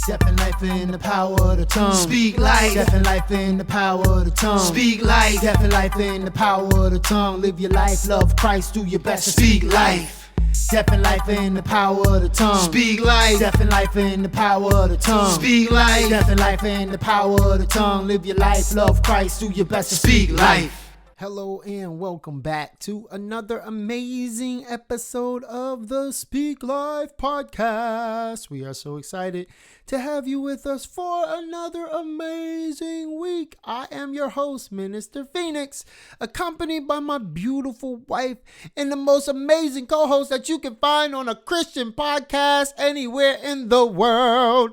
Death and life in the power of the tongue. Speak life. Death and life in the power of the tongue. Speak life. Death and life in the power of the tongue. Live your life, love Christ, do your best to Speak life. Death and life in the power of the tongue. Speak life. Death and life in the power of the tongue. Speak life. Death and life in the power of the tongue. Live your life, love Christ, do your best to Speak life. Hello and welcome back to another amazing episode of the Speak Life podcast. We are so excited to have you with us for another amazing week. I am your host, Minister Phoenix, accompanied by my beautiful wife and the most amazing co-host that you can find on a Christian podcast anywhere in the world.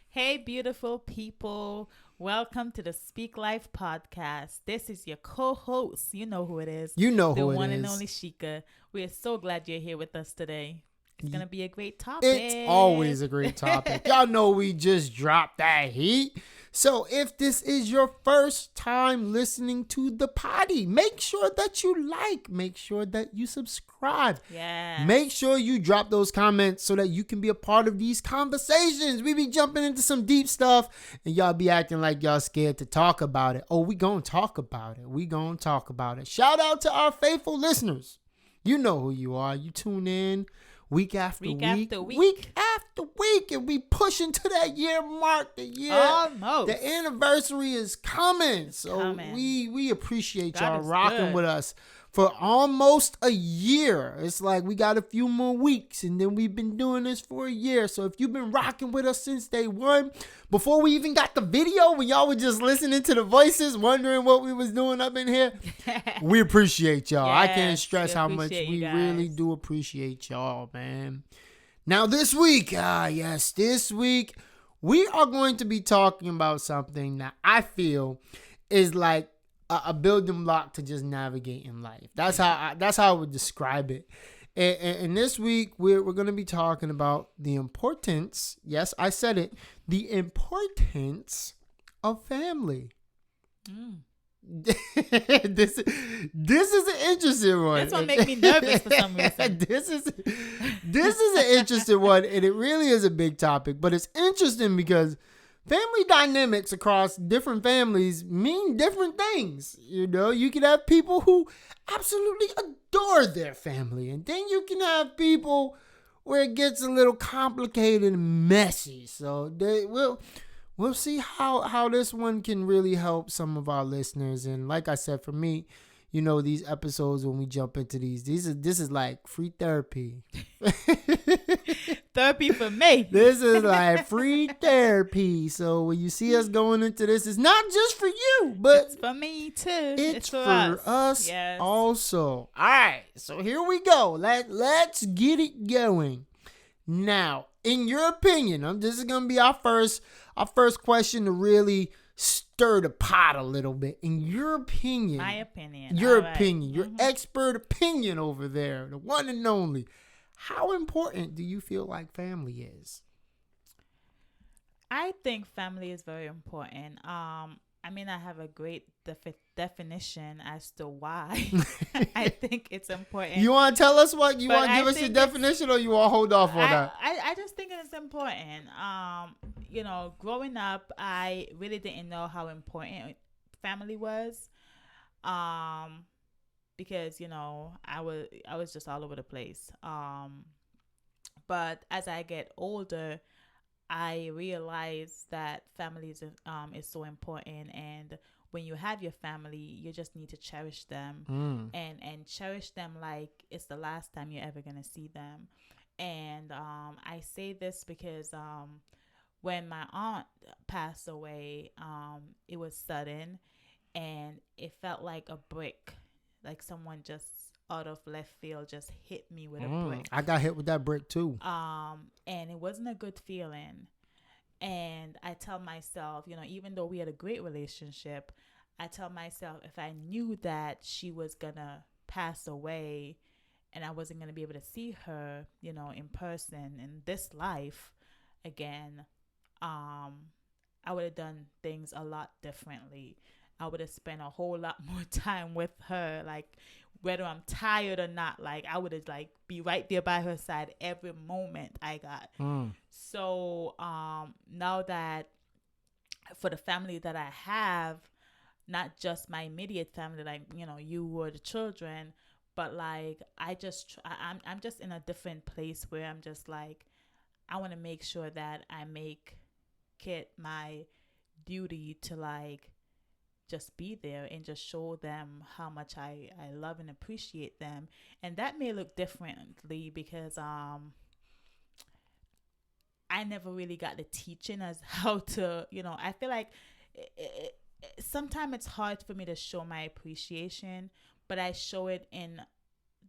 Hey, beautiful people. Welcome to the Speak Life podcast. This is your co-host. You know who it is. You know who it is. The one and only Sheikah. We are so glad you're here with us today. It's going to be a great topic. It's always a great topic. Y'all know we just dropped that heat. So if this is your first time listening to the potty, make sure that you make sure that you subscribe. Yeah. Make sure you drop those comments so that you can be a part of these conversations. We be jumping into some deep stuff and y'all be acting like y'all scared to talk about it. Oh, we gonna talk about it. We gonna talk about it. Shout out to our faithful listeners. You know who you are. You tune in week after week. Week after week. And we pushing to that year mark. The year. Almost. The anniversary is coming. So we appreciate y'all rocking with us for almost a year. It's like we got a few more weeks and then we've been doing this for a year. So if you've been rocking with us since day one, before we even got the video, when y'all were just listening to the voices, wondering what we was doing up in here, we appreciate y'all. Yes, I can't stress how much we really do appreciate y'all, man. Now this week, this week, we are going to be talking about something that I feel is like a building block to just navigate in life. That's how I would describe it. And this week we're going to be talking about the importance. Yes, I said it. The importance of family. This is an interesting one. That's what makes me nervous for some reason. This is an interesting one, and it really is a big topic. But it's interesting because family dynamics across different families mean different things. You know, you can have people who absolutely adore their family, and then you can have people where it gets a little complicated and messy. So we'll see how this one can really help some of our listeners. And like I said, for me, you know, these episodes when we jump into this is like free therapy. Therapy for me. This is like free therapy. So when you see us going into this, it's not just for you, but it's for me too. It's for us yes. also. All right. So here we go. Let's get it going. Now, in your opinion, this is gonna be our first question to really stir the pot a little bit. In your opinion, my opinion, your opinion, your expert opinion over there, the one and only. How important do you feel like family is? I think family is very important. I mean, I have a great definition as to why I think it's important. You want to tell us what you want to give us your definition, or you want to hold off on that? I just think it's important. You know, growing up, I really didn't know how important family was. Because, you know, I was just all over the place. But as I get older, I realize that family is so important, and when you have your family, you just need to cherish them and cherish them like it's the last time you're ever gonna see them. And I say this because when my aunt passed away, it was sudden, and it felt like a brick. Like someone just out of left field just hit me with a brick. I got hit with that brick too. And it wasn't a good feeling. And I tell myself, you know, even though we had a great relationship, I tell myself if I knew that she was gonna pass away and I wasn't gonna be able to see her, you know, in person in this life again, I would have done things a lot differently. I would have spent a whole lot more time with her, like whether I'm tired or not. Like I would have like be right there by her side every moment I got. So now now that for the family that I have, not just my immediate family, like, you know, you or the children, but like I'm just in a different place where I'm just like, I want to make sure that I make it my duty to like just be there and just show them how much I love and appreciate them. And that may look differently because I never really got the teaching as how to, you know, I feel like sometimes it's hard for me to show my appreciation, but I show it in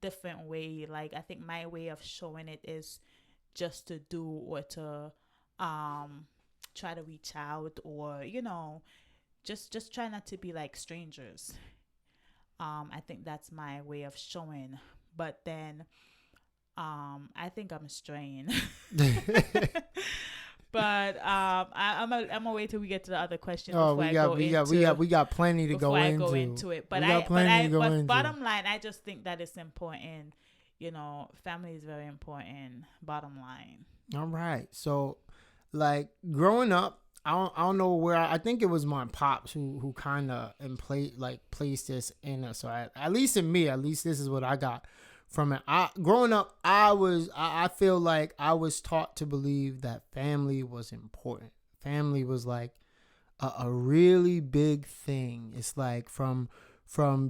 different way. Like, I think my way of showing it is just to do or to try to reach out, or, you know, just try not to be like strangers. I think that's my way of showing. But then I think I'm straying. But I'm gonna wait till we get to the other question. Oh, we got plenty to go into. Before I go into it, but bottom line, I just think that it's important. You know, family is very important. Bottom line. All right, so like growing up, I don't know where I think it was my pops who kind of placed this in us. So at least in me, this is what I got from it. Growing up, I feel like I was taught to believe that family was important. Family was like a really big thing. It's like from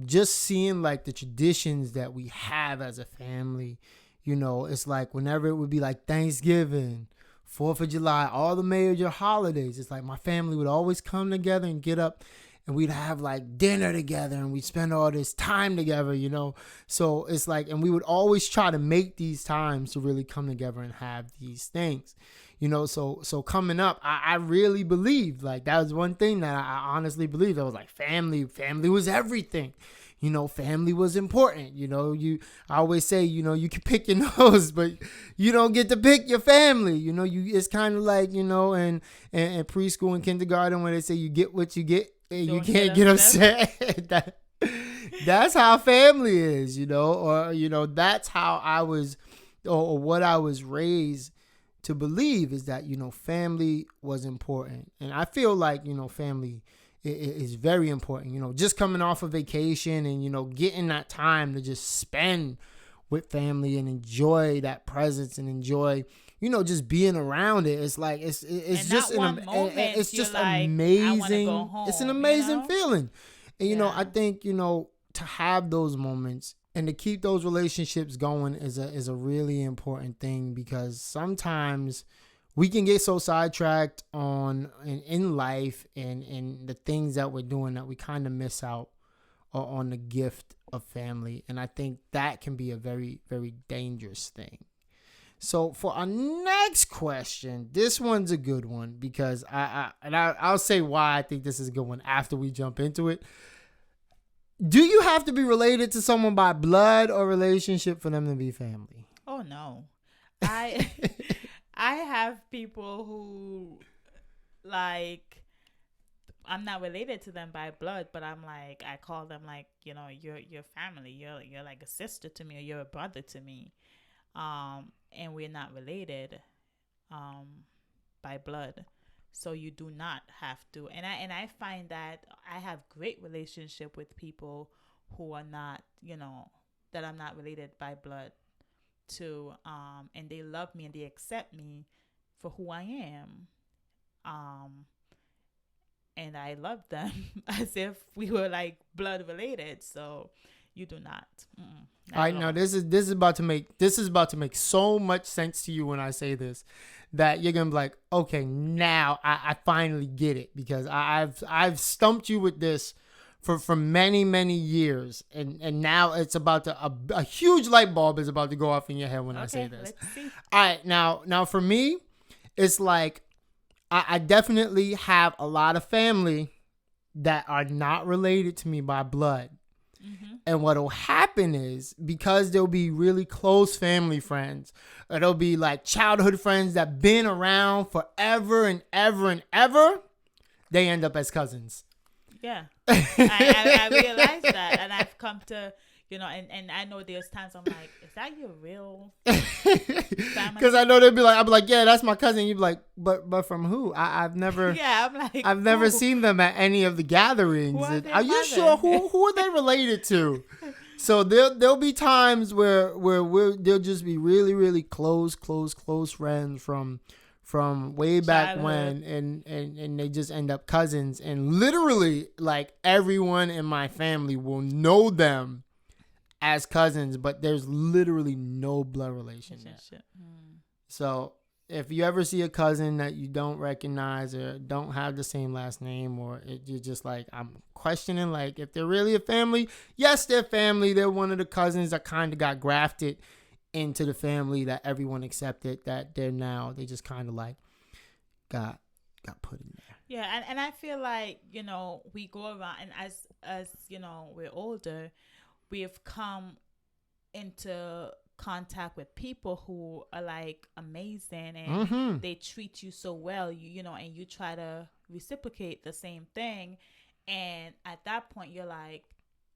just seeing like the traditions that we have as a family, you know, it's like whenever it would be like Thanksgiving, 4th of July, all the major holidays, it's like my family would always come together and get up and we'd have like dinner together and we'd spend all this time together, you know. So it's like, and we would always try to make these times to really come together and have these things, you know. So coming up, I really believed, like, that was one thing that I honestly believed. I was like, family was everything. You know, family was important. You know, I always say, you know, you can pick your nose, but you don't get to pick your family. You know, it's kind of like, you know, in preschool and kindergarten when they say you get what you get and you can't get upset. That's how family is, you know, or, you know, that's how I was, or what I was raised to believe, is that, you know, family was important. And I feel like, you know, family is very important, you know, just coming off a vacation and, you know, getting that time to just spend with family and enjoy that presence and enjoy, you know, just being around it. It's like, it's just it's just like, amazing. Home, it's an amazing, you know, feeling. And, you know, I think, you know, to have those moments and to keep those relationships going is a really important thing, because sometimes we can get so sidetracked in life and the things that we're doing that we kind of miss out on the gift of family. And I think that can be a very, very dangerous thing. So for our next question, this one's a good one, because I'll say why I think this is a good one after we jump into it. Do you have to be related to someone by blood or relationship for them to be family? Oh, no. I have people who, like, I'm not related to them by blood, but I'm like, I call them, like, you know, you're family. You're like a sister to me, or you're a brother to me. And we're not related by blood. So you do not have to. And I find that I have great relationship with people who are not, you know, that I'm not related by blood to, and they love me and they accept me for who I am, and I love them as if we were like blood related. So you do not. All right, now this is about to make so much sense to you when I say this, that you're gonna be like, okay, now I finally get it, because I've stumped you with this for many, many years, and now it's about to a huge light bulb is about to go off in your head when I say this. Let's see. All right, now for me, it's like I definitely have a lot of family that are not related to me by blood. Mm-hmm. And what will happen is, because there'll be really close family friends, or there'll be like childhood friends that been around forever and ever and ever, they end up as cousins. Yeah, I realize that, and I've come to, You know, and I know there's times I'm like, is that your real family? Because I know they'd be like, I'd be like, yeah, that's my cousin. You'd be like, but from who? I've never, Yeah, I'm like, I've never who? seen them at any of the gatherings. Who are And their are you mothers? sure who are they related to? So there'll be times where they'll just be really, really close friends from way back when, and they just end up cousins, and literally like everyone in my family will know them as cousins, but there's literally no blood relation there. So if you ever see a cousin that you don't recognize or don't have the same last name, or you're just like, I'm questioning, like, if they're really a family. Yes, they're family. They're one of the cousins that kind of got grafted into the family that everyone accepted, that they just kind of like got put in there. Yeah, and I feel like, you know, we go around, and as you know, we're older, we have come into contact with people who are like amazing, and they treat you so well, you know, and you try to reciprocate the same thing, and at that point you're like,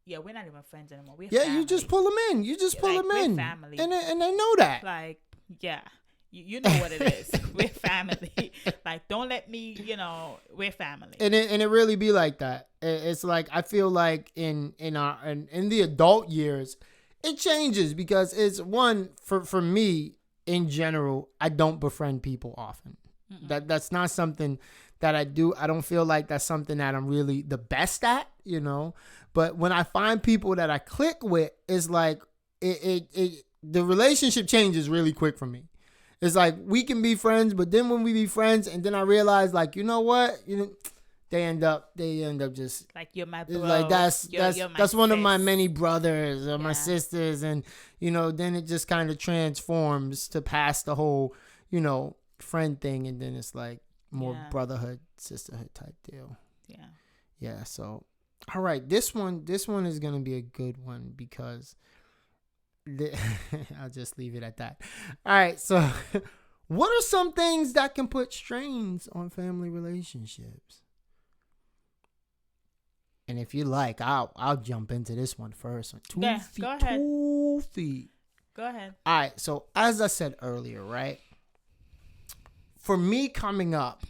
yeah, we're not even friends anymore. We're family. You just pull them in. You just pull them in. Family. And they know that. Like, yeah, you know what it is. We're family. Like, don't let me, you know, we're family. And it really be like that. It's like, I feel like in the adult years, it changes, because it's one, for me in general, I don't befriend people often. That's not something that I do. I don't feel like that's something that I'm really the best at, you know. But when I find people that I click with, it's like the relationship changes really quick for me. It's like we can be friends, but then when we be friends, and then I realize, like, you know what, they end up just like, you're my bro. Like that's one of my many brothers or my Yeah. sisters, and then it just kind of transforms to past the whole friend thing, and then it's like more brotherhood, sisterhood type deal. Yeah. So, all right, this one is gonna be a good one, because I'll just leave it at that. All right, so what are some things that can put strains on family relationships? And if you like, I'll jump into this one first. Go ahead. 2 feet. Go ahead. All right, so as I said earlier, right? For me coming up,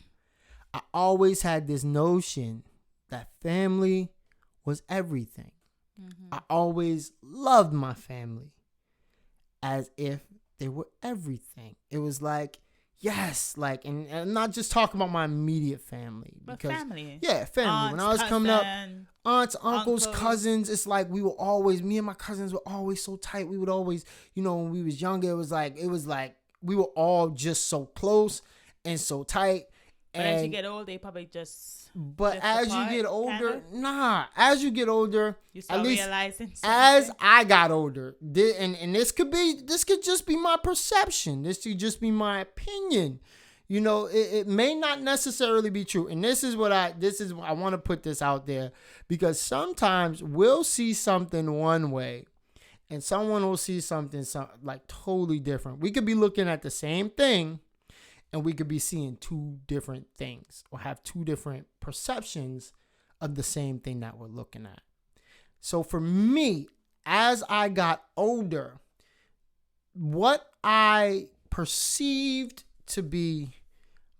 I always had this notion that family was everything. I always loved my family as if they were everything. It was like, yes, like, and I'm not just talking about my immediate family. But family. Yeah, family. Aunts, when I was coming up, aunts, uncles, uncles. Cousins, it's like me and my cousins were always so tight. We would always, when we was younger, it was like we were all just so close and so tight. But as you get older, you probably just. But drift as apart, you get older, kinda? as you get older, You start at least realizing something. as I got older, and this could just be my perception. This could just be my opinion. It may not necessarily be true. And this is I want to put this out there, because sometimes we'll see something one way and someone will see something like totally different. We could be looking at the same thing, and we could be seeing two different things, or have two different perceptions of the same thing that we're looking at. So for me, as I got older, what I perceived to be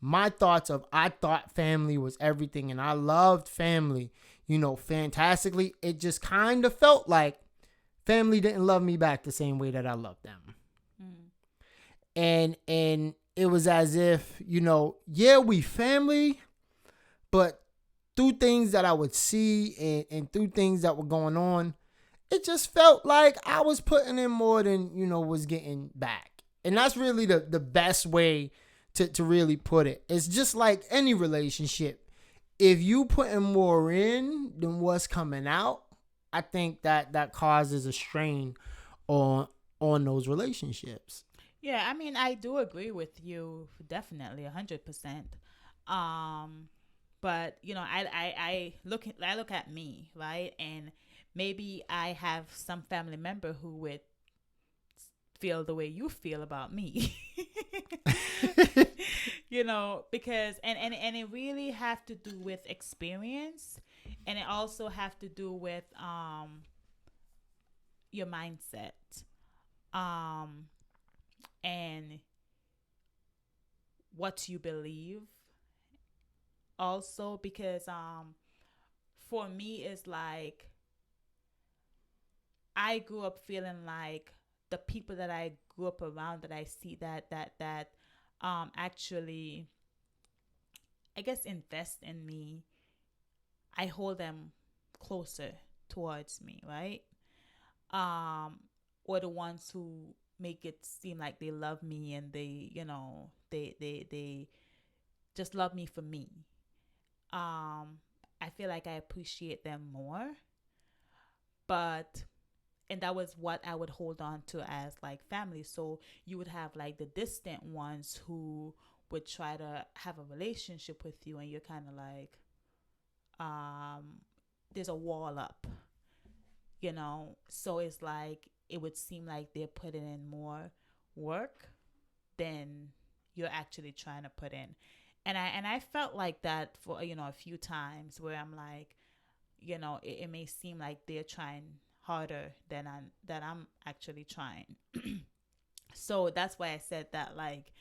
my thoughts of, I thought family was everything, and I loved family, fantastically. It just kind of felt like family didn't love me back the same way that I loved them. And it was as if, we family, but through things that I would see and through things that were going on, it just felt like I was putting in more than, was getting back. And that's really the best way to really put it. It's just like any relationship. If you putting more in than what's coming out, I think that causes a strain on those relationships. Yeah, I mean, I do agree with you, definitely 100%. But I look at me, right, and maybe I have some family member who would feel the way you feel about me. Because and it really have to do with experience, and it also have to do with your mindset, and what you believe also, because for me it's like I grew up feeling like the people that I grew up around, that I see that actually, I guess, invest in me, I hold them closer towards me, right? Or the ones who make it seem like they love me, and they just love me for me. I feel like I appreciate them more. But and that was what I would hold on to as like family. So you would have like the distant ones who would try to have a relationship with you, and you're kind of like, there's a wall up, So it's like it would seem like they're putting in more work than you're actually trying to put in. And I felt like that for a few times, where I'm like, it may seem like they're trying harder than I'm actually trying. So that's why I said that, like,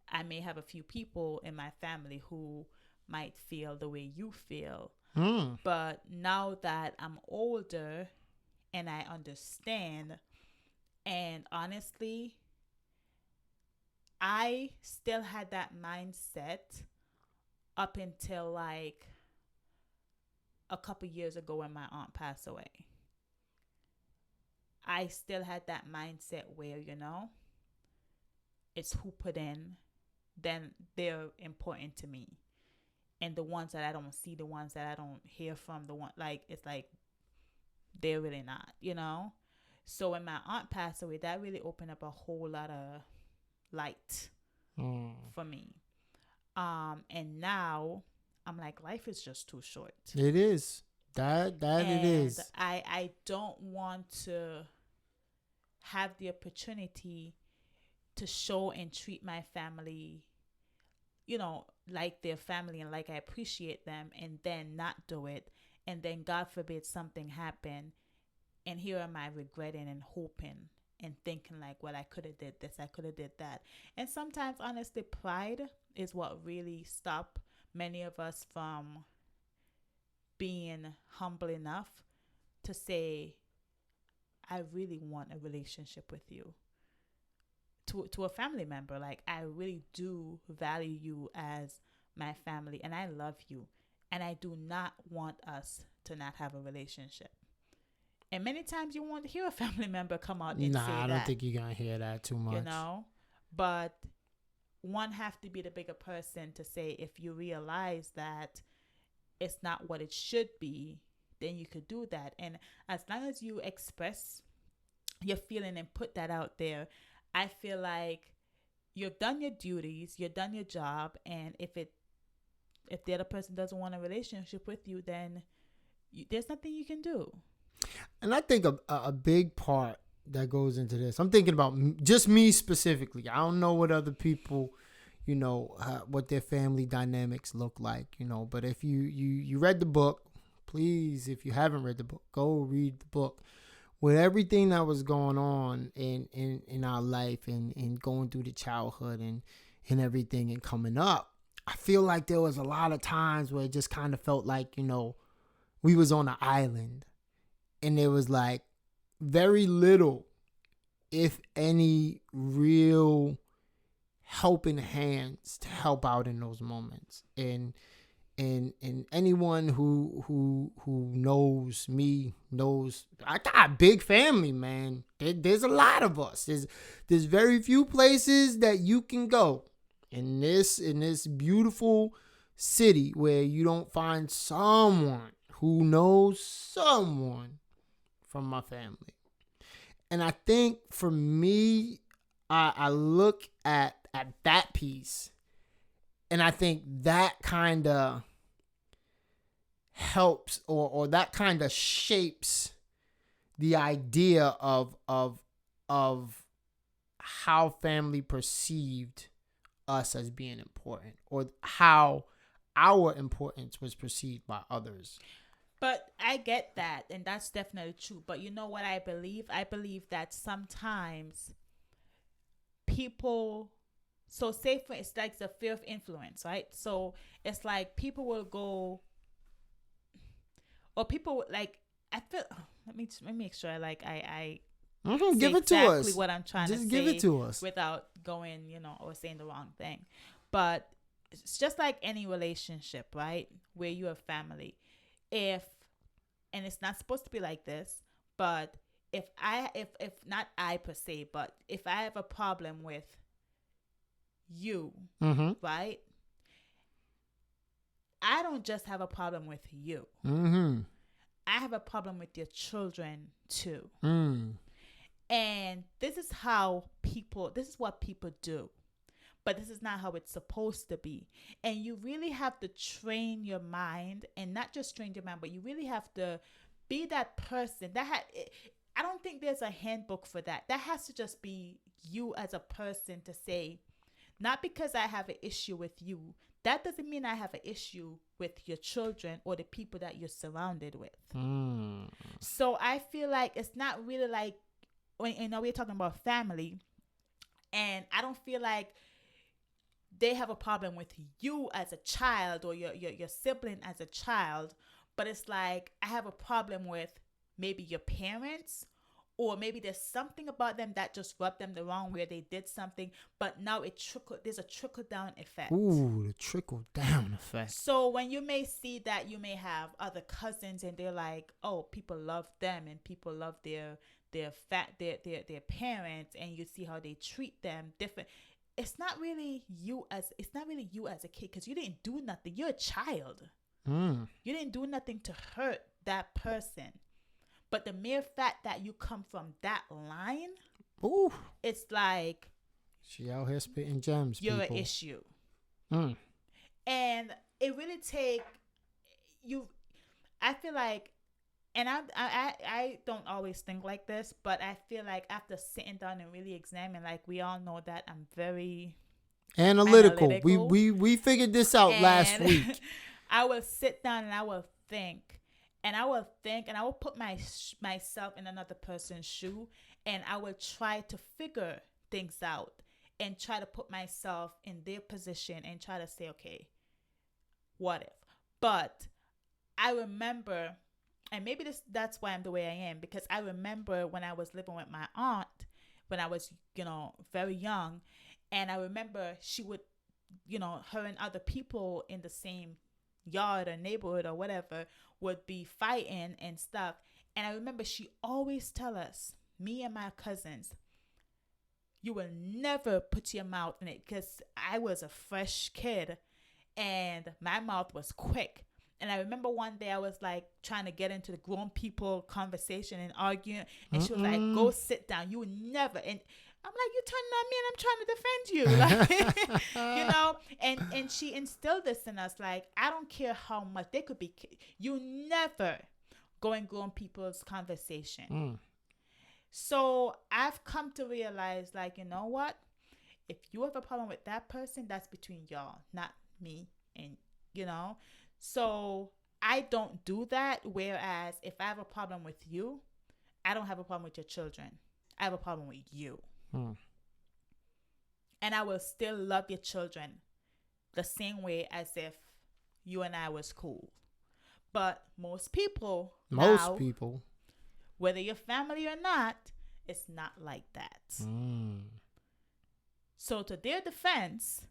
I may have a few people in my family who might feel the way you feel. But now that I'm older and I understand, and honestly, I still had that mindset up until like a couple years ago when my aunt passed away. I still had that mindset where, it's who put in, then they're important to me. And the ones that I don't see, the ones that I don't hear from, it's like they're really not. So when my aunt passed away, that really opened up a whole lot of light for me. And now I'm like, life is just too short. It is. That it is. I don't want to have the opportunity to show and treat my family, like their family, and like I appreciate them, and then not do it, and then God forbid something happen, and here am I regretting and hoping and thinking like, well, I could have did this, I could have did that. And sometimes, honestly, pride is what really stop many of us from being humble enough to say, I really want a relationship with you. To a family member, like, I really do value you as my family, and I love you, and I do not want us to not have a relationship. And many times you won't hear a family member come out and say that. I don't think you're gonna hear that too much. But one have to be the bigger person to say, if you realize that it's not what it should be, then you could do that. And as long as you express your feeling and put that out there, I feel like you've done your duties, you've done your job, and if the other person doesn't want a relationship with you, then there's nothing you can do. And I think a big part that goes into this, I'm thinking about just me specifically. I don't know what other people, what their family dynamics look like, But if you read the book, please, if you haven't read the book, go read the book. With everything that was going on in our life, and going through the childhood and everything and coming up, I feel like there was a lot of times where it just kind of felt like, we was on an island, and there was like very little, if any, real helping hands to help out in those moments. And anyone who knows me knows I got a big family, man. There's a lot of us. There's very few places that you can go in this beautiful city where you don't find someone who knows someone from my family. And I think for me, I look at that piece, and I think that kind of helps, or that kind of shapes the idea of how family perceived us as being important, or how our importance was perceived by others. But I get that, and that's definitely true. But you know what I believe? I believe that sometimes people, so say for it's like the fear of influence, right? So it's like people will go, or people like I feel. Let me make sure like I Give say it to exactly us. what I'm trying to Just say. give it to us. Without going, or saying the wrong thing. But it's just like any relationship, right? Where you have family. And it's not supposed to be like this, but if not I per se, but if I have a problem with you, Mm-hmm. right? I don't just have a problem with you. Mm-hmm. I have a problem with your children too. Mm. And this is what people do. But this is not how it's supposed to be. And you really have to train your mind, and not just train your mind, but you really have to be that person. I don't think there's a handbook for that. That has to just be you as a person to say, not because I have an issue with you, that doesn't mean I have an issue with your children or the people that you're surrounded with. Mm. So I feel like it's not really like, when we're talking about family, and I don't feel like they have a problem with you as a child or your sibling as a child, but it's like I have a problem with maybe your parents, or maybe there's something about them that just rubbed them the wrong way. They did something, but now there's a trickle down effect. Ooh, the trickle down effect. So when you may see that you may have other cousins and they're like, oh, people love them and people love their parents, and you see how they treat them different. It's not really you as a kid, because you didn't do nothing. You're a child. Mm. You didn't do nothing to hurt that person. But the mere fact that you come from that line, Ooh, it's like she out here spitting gems. you're people. an issue. Mm. And it really take you. I feel like, and I don't always think like this, but I feel like after sitting down and really examine, like we all know that I'm very Analytical. We figured this out last week. I will sit down and I will think. And I will put myself in another person's shoe, and I will try to figure things out and try to put myself in their position and try to say, okay, what if? But I remember, and maybe that's why I'm the way I am, because I remember when I was living with my aunt when I was, very young, and I remember she would, her and other people in the same yard or neighborhood or whatever would be fighting and stuff. And I remember she always tell us, me and my cousins, you will never put your mouth in it, because I was a fresh kid and my mouth was quick. And I remember one day I was like trying to get into the grown people conversation and arguing, and she was like, go sit down. You would never. And I'm like, you turning on me and I'm trying to defend you. Like, and she instilled this in us. Like, I don't care how much they could be. You never go in grown people's conversation. Mm. So I've come to realize, like, you know what? If you have a problem with that person, that's between y'all, not me. And, so I don't do that. Whereas if I have a problem with you, I don't have a problem with your children. I have a problem with you. Hmm. And I will still love your children the same way as if you and I was cool. But most people, whether you're family or not, it's not like that. Mm. So to their defense,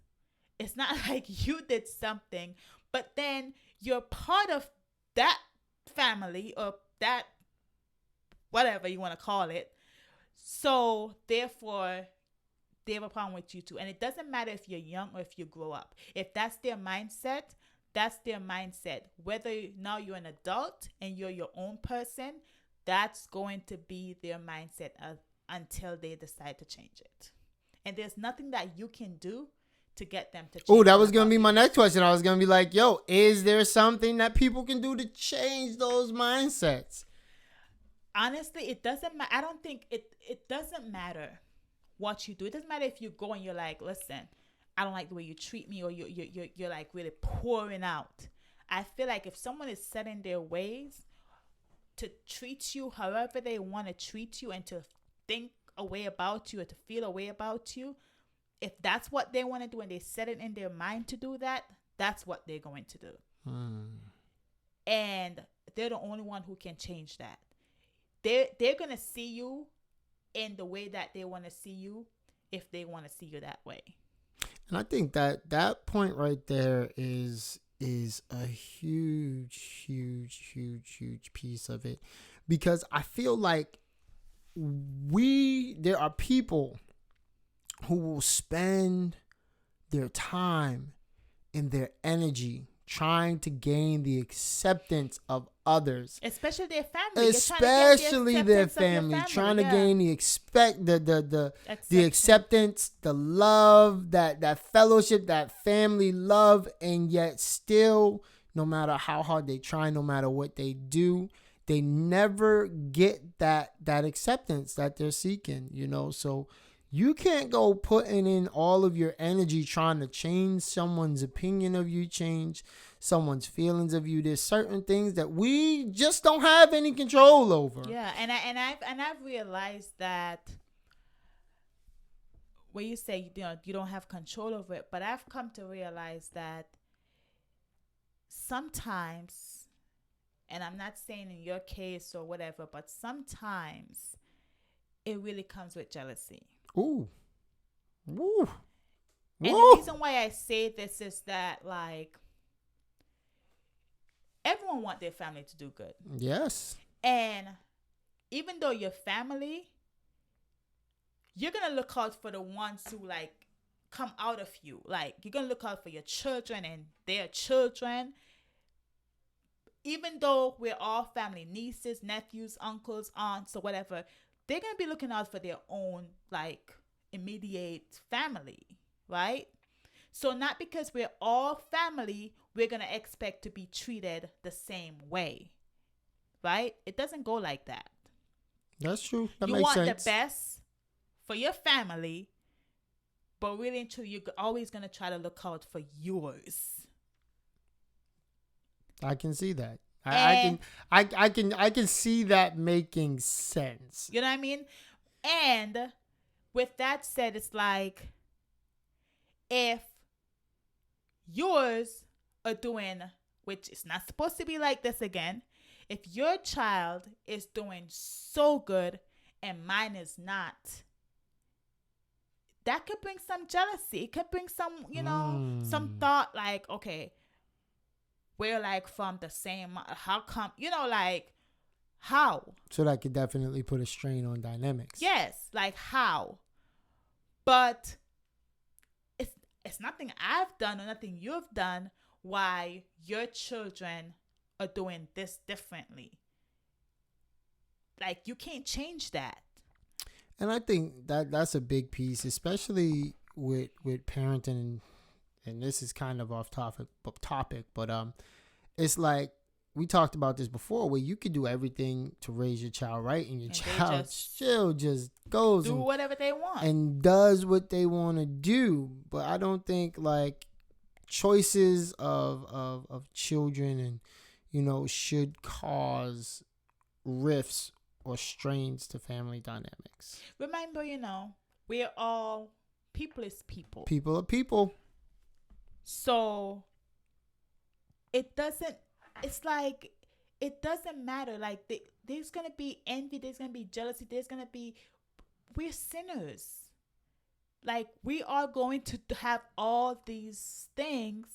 it's not like you did something, but then you're part of that family or that whatever you want to call it. So therefore, they have a problem with you too. And it doesn't matter if you're young or if you grow up. If that's their mindset, that's their mindset. Whether now you're an adult and you're your own person, that's going to be their mindset until they decide to change it. And there's nothing that you can do to get them to change. Oh, that was going to be my next question. I was going to be like, yo, is there something that people can do to change those mindsets? Honestly, it doesn't matter. I don't think it doesn't matter what you do. It doesn't matter if you go and you're like, listen, I don't like the way you treat me, or you're like really pouring out. I feel like if someone is set in their ways to treat you however they want to treat you and to think a way about you or to feel a way about you, if that's what they want to do and they set it in their mind to do that, that's what they're going to do. And they're the only one who can change that. They're going to see you in the way that they want to see you if they want to see you that way. And I think that point right there is a huge piece of it, because I feel like there are people who will spend their time and their energy trying to gain the acceptance of others, especially their family, trying to gain the acceptance, the love, that fellowship, that family love. And yet still, no matter how hard they try, no matter what they do, they never get that acceptance that they're seeking, so you can't go putting in all of your energy trying to change someone's opinion of you, change someone's feelings of you. There's certain things that we just don't have any control over. Yeah, and I've realized that when you say you don't have control over it, but I've come to realize that sometimes, and I'm not saying in your case or whatever, but sometimes it really comes with jealousy. Ooh. Woo. And the reason why I say this is that, like, everyone wants their family to do good. Yes. And even though your family, you're going to look out for the ones who, like, come out of you. Like, you're going to look out for your children and their children. Even though we're all family, nieces, nephews, uncles, aunts, or whatever, they're going to be looking out for their own, like, immediate family, right? So not because we're all family, we're going to expect to be treated the same way, right? It doesn't go like that. That's true. That you makes want sense. the best for your family, but really and truly, you're always going to try to look out for yours. I can see that. I can see that making sense. You know what I mean? And with that said, it's like, if yours are doing, which is not supposed to be like this again, if your child is doing so good and mine is not, that could bring some jealousy. It could bring some, some thought like, okay, we're like from the same, how come, like, how? So that could definitely put a strain on dynamics. Yes, like how? But it's nothing I've done or nothing you've done why your children are doing this differently. Like, you can't change that. And I think that's a big piece, especially with parenting. And this is kind of off topic, but it's like we talked about this before, where you could do everything to raise your child right, and your child still just goes do whatever they want and does what they want to do. But I don't think, like, choices of children and should cause rifts or strains to family dynamics. Remember, we're all people is people. People are people. So it doesn't matter. Like, there's going to be envy. There's going to be jealousy. We're sinners. Like, we are going to have all these things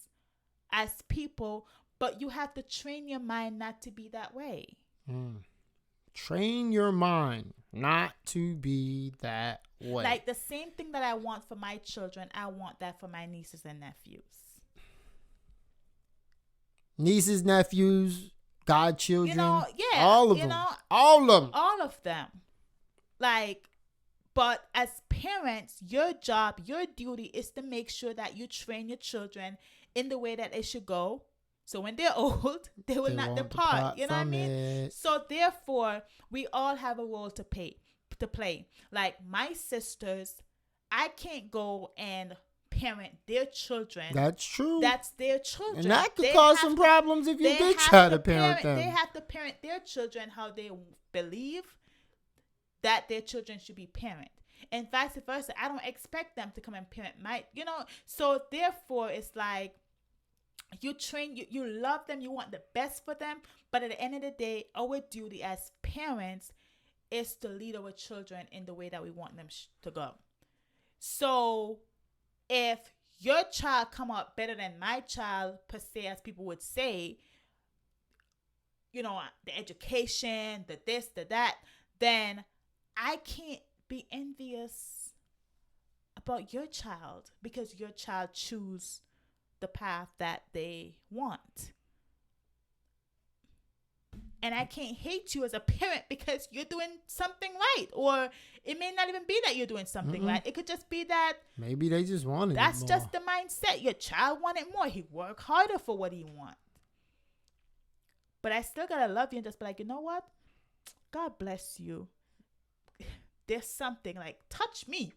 as people, but you have to train your mind not to be that way. Train your mind not to be that way. Like, the same thing that I want for my children, I want that for my nieces and nephews. Nieces, nephews, godchildren, all of them. Like, but as parents, your job, your duty is to make sure that you train your children in the way that they should go. So when they're old, they will not depart. You know what I mean? It. So therefore, we all have a role to play. Like, my sisters, I can't go and parent their children. That's true. That's their children. And that could They cause have some to- problems if you they did have try to to parent them. They have to parent their children how they believe that their children should be parent. And vice versa. I don't expect them to come and parent so therefore it's like you train, you love them, you want the best for them, but at the end of the day, our duty as parents is to lead our children in the way that we want them to go. So if your child come out better than my child, per se, as people would say, the education, the this, the that, then I can't be envious about your child because your child choose the path that they want. And I can't hate you as a parent because you're doing something right. Or it may not even be that you're doing something right. It could just be that maybe they just wanted that's it more. just the mindset. Your child wanted more. He worked harder for what he wants. But I still got to love you and just be like, you know what? God bless you. There's something like, touch me.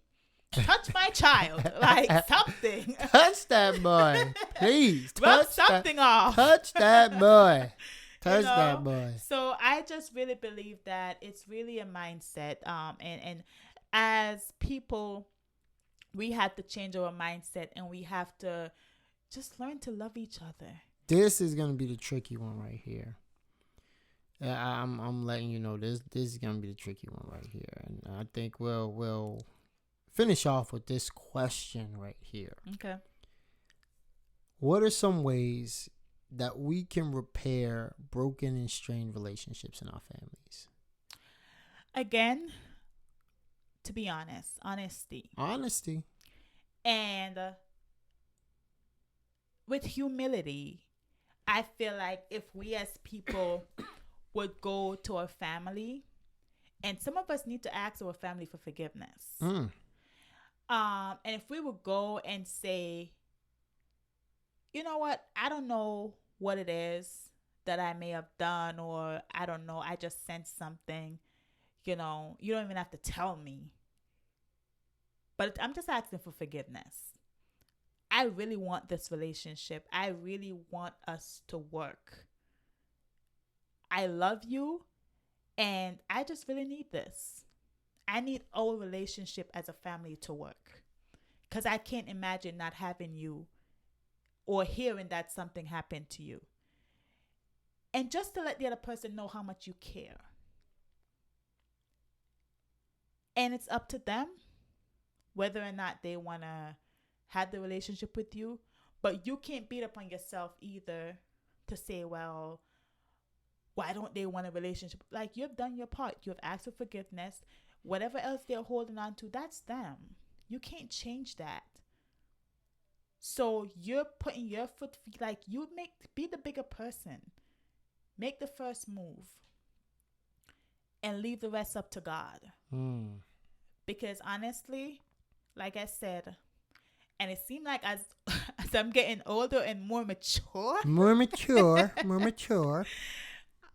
Touch my child. Like something. Touch that boy. Please. Rub Touch something off. Touch that boy. Touch that boy. So I just really believe that it's really a mindset. And as people, we have to change our mindset and we have to just learn to love each other. This is gonna be the tricky one right here. I'm letting you know this is gonna be the tricky one right here, and I think we'll finish off with this question right here. Okay. What are some ways that we can repair broken and strained relationships in our families? Again, to be honest, honesty. And with humility, I feel like if we as people would go to our family, and some of us need to ask our family for forgiveness. And if we would go and say, you know what, I don't know what it is that I may have done, or I don't know, I just sensed something, you don't even have to tell me. But I'm just asking for forgiveness. I really want this relationship. I really want us to work. I love you, and I just really need this. I need our relationship as a family to work, because I can't imagine not having you or hearing that something happened to you. And just to let the other person know how much you care. And it's up to them whether or not they want to have the relationship with you. But you can't beat up on yourself either to say, well, why don't they want a relationship? Like, you've done your part. You've asked for forgiveness. Whatever else they're holding on to, that's them. You can't change that. So you're putting your foot, like, be the bigger person. Make the first move. And leave the rest up to God. Because honestly, like I said, and it seemed like as I'm getting older and more mature.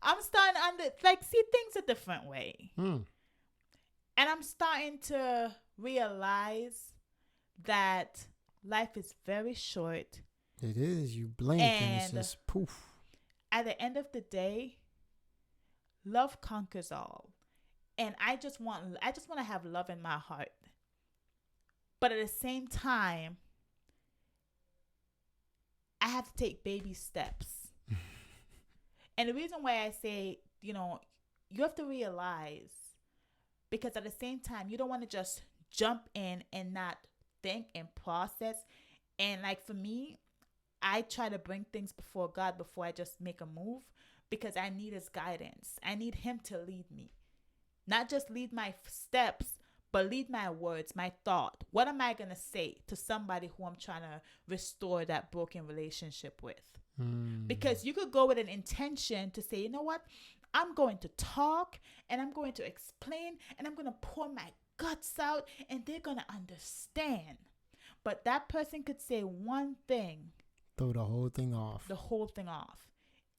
I'm starting to see things a different way. And I'm starting to realize that life is very short. It is. You blink and it's just poof. At the end of the day, love conquers all. And I just want to have love in my heart. But at the same time, I have to take baby steps. And the reason why I say, you have to realize, because at the same time, you don't want to just jump in and not think and process. And like for me, I try to bring things before God before I just make a move, because I need his guidance. I need him to lead me. Not just lead my steps, but lead my words, my thought. What am I going to say to somebody who I'm trying to restore that broken relationship with? Because you could go with an intention to say, you know what? I'm going to talk and I'm going to explain and I'm going to pour my guts out and they're going to understand. But that person could say one thing. Throw the whole thing off.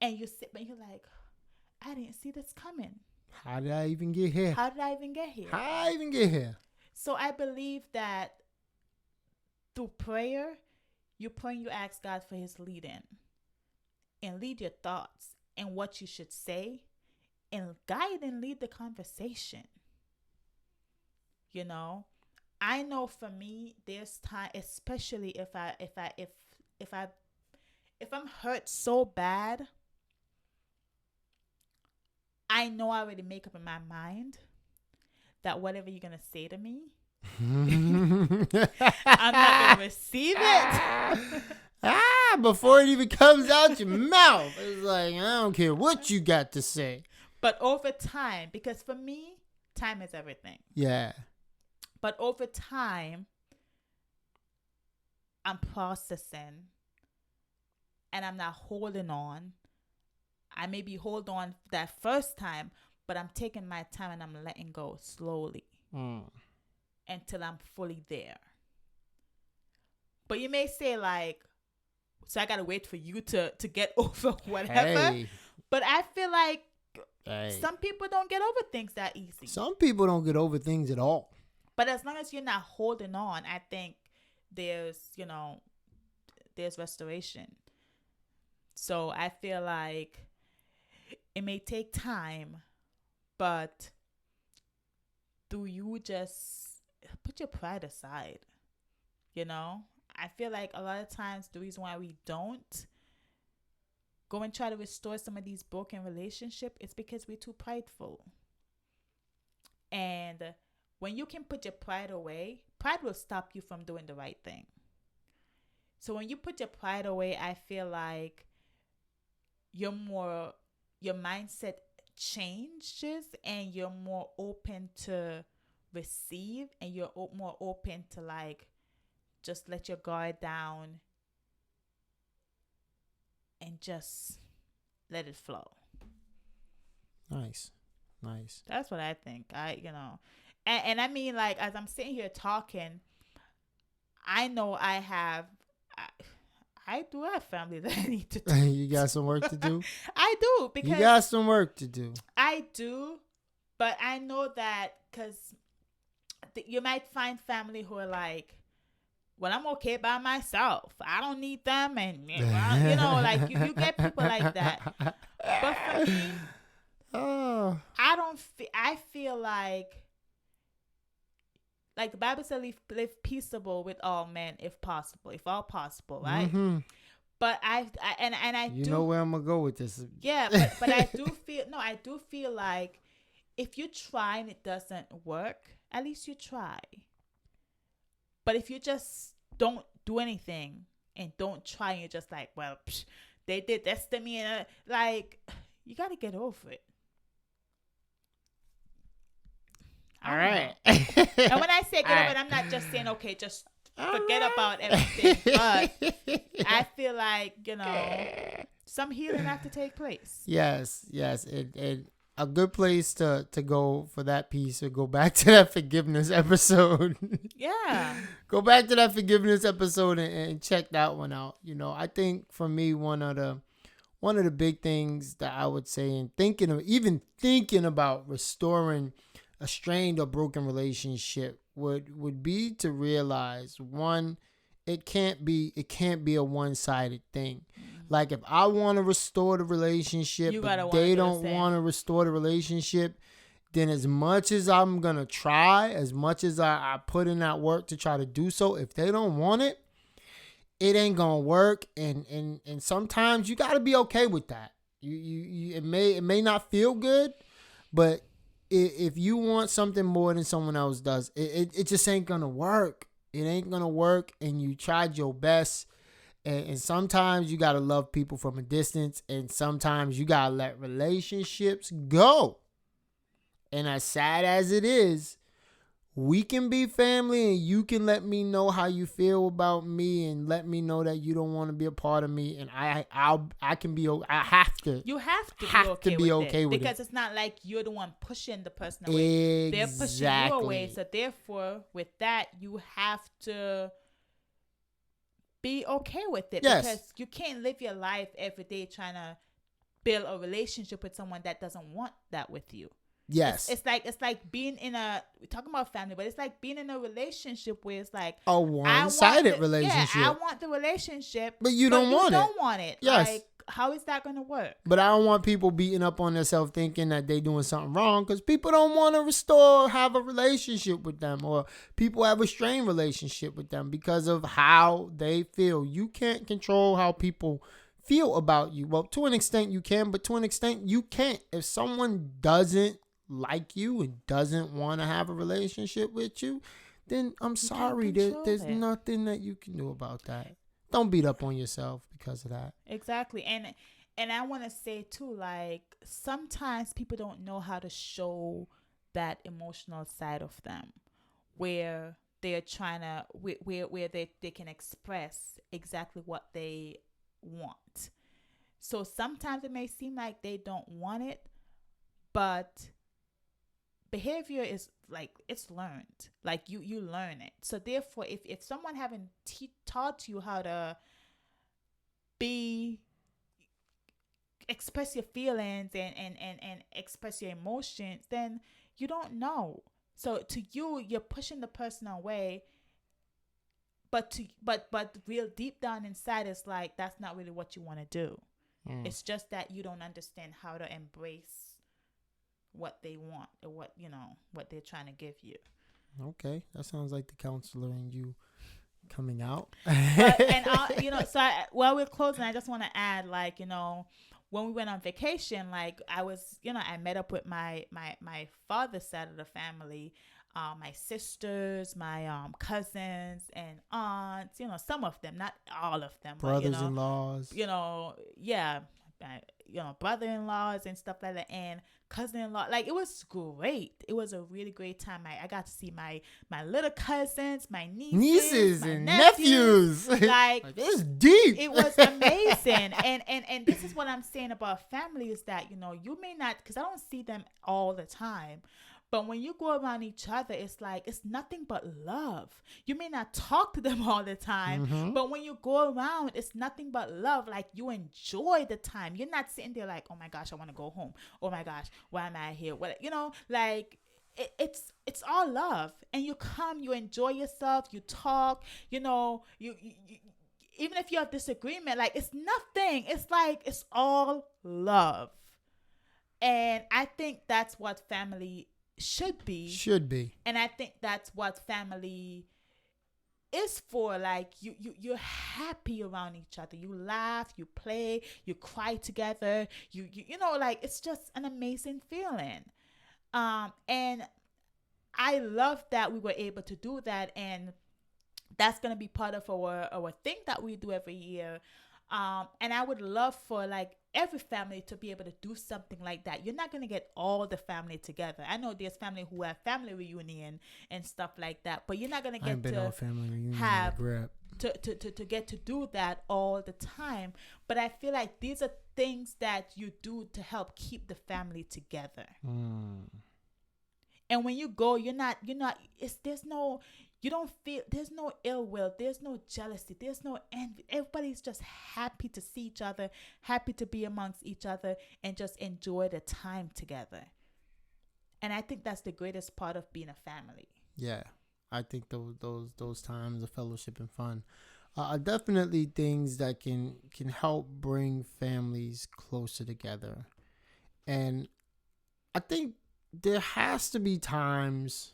And you sit and you're like, I didn't see this coming. How did I even get here? How did I even get here? So I believe that through prayer, you pray and you ask God for his leading and lead your thoughts and what you should say and guide and lead the conversation. You know, I know for me, there's time, especially if I'm hurt so bad, I know I already make up in my mind that whatever you're gonna say to me, I'm not gonna receive it. Before it even comes out your mouth, it's like, I don't care what you got to say. But over time, because for me, time is everything. Yeah. But over time, I'm processing and I'm not holding on. I maybe hold on that first time, but I'm taking my time and I'm letting go slowly until I'm fully there. But you may say like, so I got to wait for you to get over whatever. Hey. But I feel like Hey. some people don't get over things that easy. Some people don't get over things at all. But as long as you're not holding on, I think there's restoration. So I feel like it may take time, but do you just put your pride aside? You know, I feel like a lot of times the reason why we don't go and try to restore some of these broken relationships is because we're too prideful. And when you can put your pride away, pride will stop you from doing the right thing. So when you put your pride away, I feel like your mindset changes and you're more open to receive and you're more open to like just let your guard down and just let it flow. Nice. That's what I think. And I mean, like, as I'm sitting here talking, I know I do have family that I need to do. You got some work to do? I do, because you got some work to do. I do, but I know that because you might find family who are like, well, I'm okay by myself. I don't need them. And, like you get people like that. But for me, I feel like the Bible says live peaceable with all men if possible, if all possible, right? Mm-hmm. But I you know where I'm gonna go with this. Yeah, but I do feel like if you try and it doesn't work, at least you try. But if you just don't do anything and don't try, and you're just like, well, they did this to me, and you got to get over it. All right. And when I say get over it, I'm not just saying, okay, just forget about everything. But I feel like, some healing have to take place. Yes. And a good place to go for that piece or go back to that forgiveness episode. Yeah. Go back to that forgiveness episode and check that one out. I think for me, one of the big things that I would say in thinking about restoring a strained or broken relationship would be to realize, one, it can't be a one-sided thing. Like if I want to restore the relationship, but they don't want to restore the relationship, then as much as I'm going to try, as much as I put in that work to try to do so, if they don't want it, it ain't going to work. And sometimes you got to be okay with that. It may not feel good, but if you want something more than someone else does, it just ain't going to work. It ain't going to work, and you tried your best. And sometimes you got to love people from a distance, and sometimes you got to let relationships go. And as sad as it is, we can be family, and you can let me know how you feel about me and let me know that you don't want to be a part of me. And I can be, I have to. You have to be okay with it. Because it's not like you're the one pushing the person away. Exactly. They're pushing you away. So therefore, with that, you have to be okay with it. Yes. Because you can't live your life every day trying to build a relationship with someone that doesn't want that with you. Yes. It's like being in we're talking about family, but it's like being in a relationship where it's like A one-sided Yeah, relationship. I want the relationship, But you don't want it. Don't want it. Yes. Like, how is that gonna work? But I don't want people beating up on themselves thinking that they doing something wrong, because people don't want to have a relationship with them, or people have a strained relationship with them because of how they feel. You can't control how people feel about you. Well, to an extent you can, but to an extent you can't. If someone doesn't like you and doesn't want to have a relationship with you, then I'm sorry. There's nothing that you can do about that. Don't beat up on yourself because of that. Exactly. And I want to say too, like, sometimes people don't know how to show that emotional side of them, where they're trying to where they can express exactly what they want. So sometimes it may seem like they don't want it, but behavior is like, it's learned. Like, you learn it. So therefore, if someone haven't taught you how to express your feelings and express your emotions, then you don't know. So to you, you're pushing the person away, but real deep down inside, it's like, that's not really what you want to do. It's just that you don't understand how to embrace what they want, or what they're trying to give you. Okay, that sounds like the counselor in you coming out. While we're closing, I just want to add, like, when we went on vacation, like, I met up with my father's side of the family, my sisters, my cousins and aunts, some of them, not all of them, Brothers-in-laws, brother-in-laws and stuff like that, and cousin-in-law. Like, it was great. It was a really great time. I got to see my little cousins, my nieces my and nephews. Like, it's deep. It was amazing. and this is what I'm saying about family, is that, you may not, because I don't see them all the time, but when you go around each other, it's like, it's nothing but love. You may not talk to them all the time, but when you go around, it's nothing but love. Like, you enjoy the time. You're not sitting there like, oh my gosh, I want to go home. Oh my gosh, why am I here? Like, it's all love. And you come, you enjoy yourself, you talk, you even if you have disagreement, like, it's nothing. It's like, it's all love. And I think that's what family should be. And I think that's what family is for. Like, you're happy around each other. You laugh, you play, you cry together. You like, it's just an amazing feeling. And I love that we were able to do that, and that's gonna be part of our thing that we do every year. And I would love for, like, every family to be able to do something like that. You're not going to get all the family together. I know there's family who have family reunion and stuff like that, but you're not going to get to family reunion have to get to do that all the time. But I feel like these are things that you do to help keep the family together. And when you go, there's no ill will, there's no jealousy, there's no envy. Everybody's just happy to see each other, happy to be amongst each other, and just enjoy the time together. And I think that's the greatest part of being a family. Yeah, I think those times of fellowship and fun are definitely things that can help bring families closer together. And I think there has to be times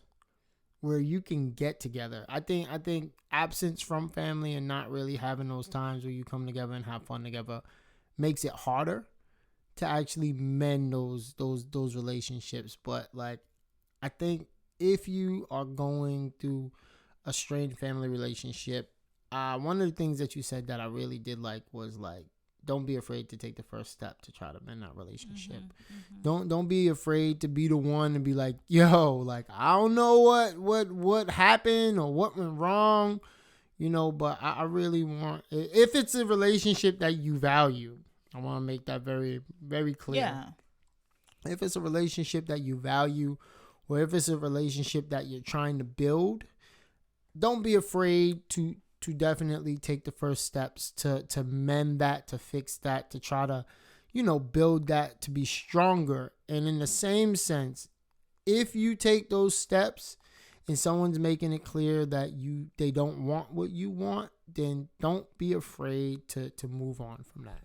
where you can get together. I think absence from family and not really having those times where you come together and have fun together makes it harder to actually mend those relationships. But, like, I think if you are going through a strained family relationship, one of the things that you said that I really did like was, like, don't be afraid to take the first step to try to mend that relationship. Don't be afraid to be the one to be like, yo, like, I don't know what happened or what went wrong, but I really want, if it's a relationship that you value, I want to make that very, very clear. Yeah. If it's a relationship that you value, or if it's a relationship that you're trying to build, don't be afraid to definitely take the first steps to mend that, to fix that, to try to, build that to be stronger. And in the same sense, if you take those steps and someone's making it clear that they don't want what you want, then don't be afraid to move on from that.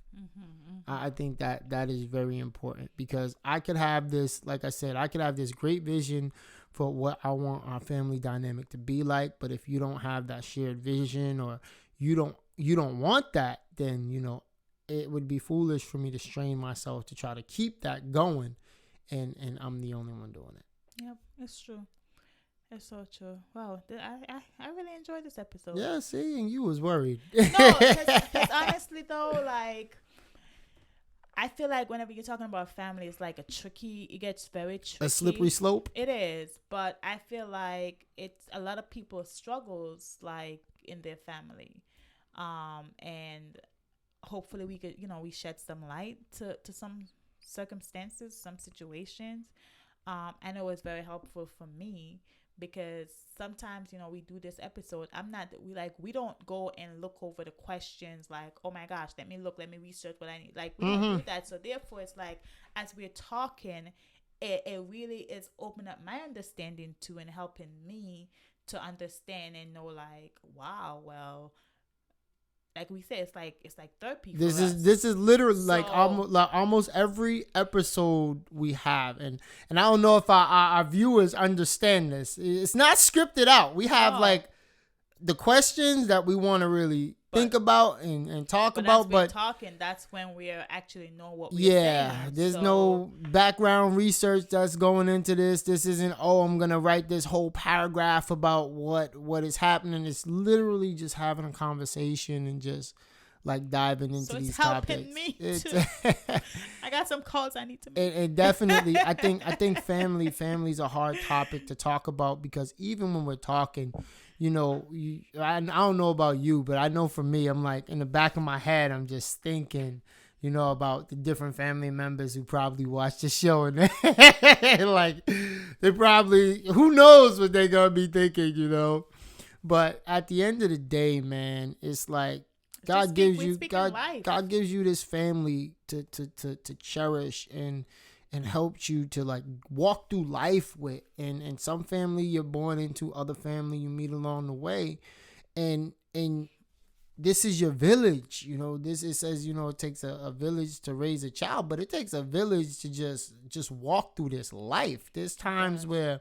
I think that is very important, because I could have this, like I said, I could have this great vision for what I want our family dynamic to be like, but if you don't have that shared vision, or you don't want that, then it would be foolish for me to strain myself to try to keep that going, and I'm the only one doing it. Yep, it's true. It's so true. Wow, I really enjoyed this episode. Yeah, see, and you was worried. No, because honestly though, like, I feel like whenever you're talking about family, it's like it gets very tricky. A slippery slope. It is, but I feel like it's a lot of people struggles like in their family, and hopefully we could, we shed some light to some circumstances, some situations. I know it's very helpful for me, because sometimes, we do this episode. We don't go and look over the questions like, oh my gosh, let me research what I need. Like, we don't do that. So therefore, it's like, as we're talking, it really is opening up my understanding too, and helping me to understand and know, like, wow, well, like we said, it's like therapy. This is literally like almost every episode we have, and I don't know if our viewers understand this. It's not scripted out. We have like the questions that we want to really think about and talk about, but talking, that's when we actually know what we're saying. There's no background research that's going into this. This isn't, I'm gonna write this whole paragraph about what is happening. It's literally just having a conversation and just like diving into these topics. It's helping me too. I got some calls I need to make. And definitely, I think family's a hard topic to talk about, because even when we're talking, I don't know about you, but I know for me, I'm like, in the back of my head, I'm just thinking, about the different family members who probably watch the show, and like, they probably, who knows what they're gonna be thinking, But at the end of the day, man, it's like God gives you this family to cherish and helps you to like walk through life with, and some family you're born into, other family you meet along the way, and this is your village. It says it takes a village to raise a child, but it takes a village to just walk through this life. There's times where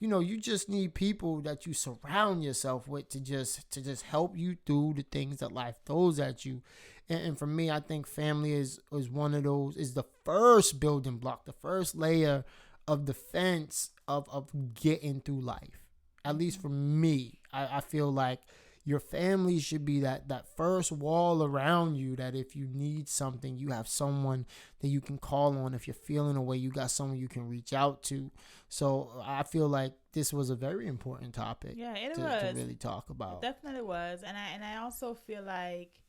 you just need people that you surround yourself with to just help you through the things that life throws at you. And for me, I think family is one of those, is the first building block, the first layer of defense of getting through life. At least for me, I feel like your family should be that first wall around you, that if you need something, you have someone that you can call on. If you're feeling a way, you got someone you can reach out to. So I feel like this was a very important topic to really talk about. It definitely was. And I also feel like,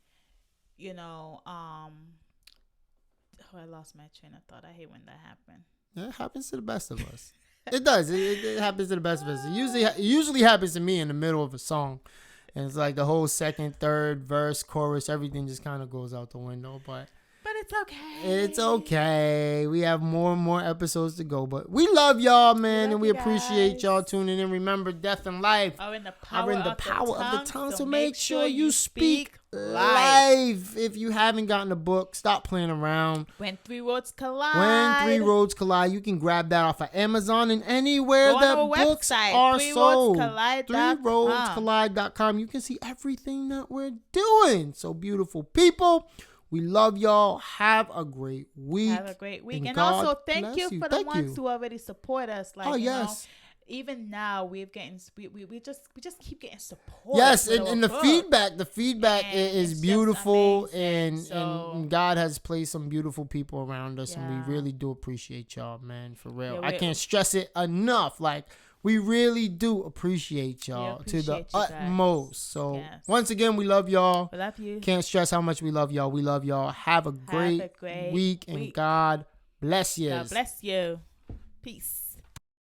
I lost my train of thought. I hate when that happens. It happens to the best of us. It does. It happens to the best of us. It usually happens to me in the middle of a song. And it's like the whole second, third verse, chorus, everything just kind of goes out the window. But it's okay. It's okay. We have more and more episodes to go. But we love y'all, man. And we appreciate y'all tuning in. Remember, death and life are in the power of the tongue. So make sure you speak life. If you haven't gotten the book, stop playing around. When Three Roads Collide. You can grab that off of Amazon and anywhere that books are sold. ThreeRoadsCollide.com. You can see everything that we're doing. So beautiful people. We love y'all. Have a great week. And also thank you for the ones who already support us. Like, even now we just keep getting support. Yes, and the feedback is beautiful, and God has placed some beautiful people around us, and we really do appreciate y'all, man, for real. I can't stress it enough. Like, we really do appreciate y'all to the utmost. So once again, we love y'all. We love you. Can't stress how much we love y'all. We love y'all. Have a great week, and God bless you. God bless you. Peace.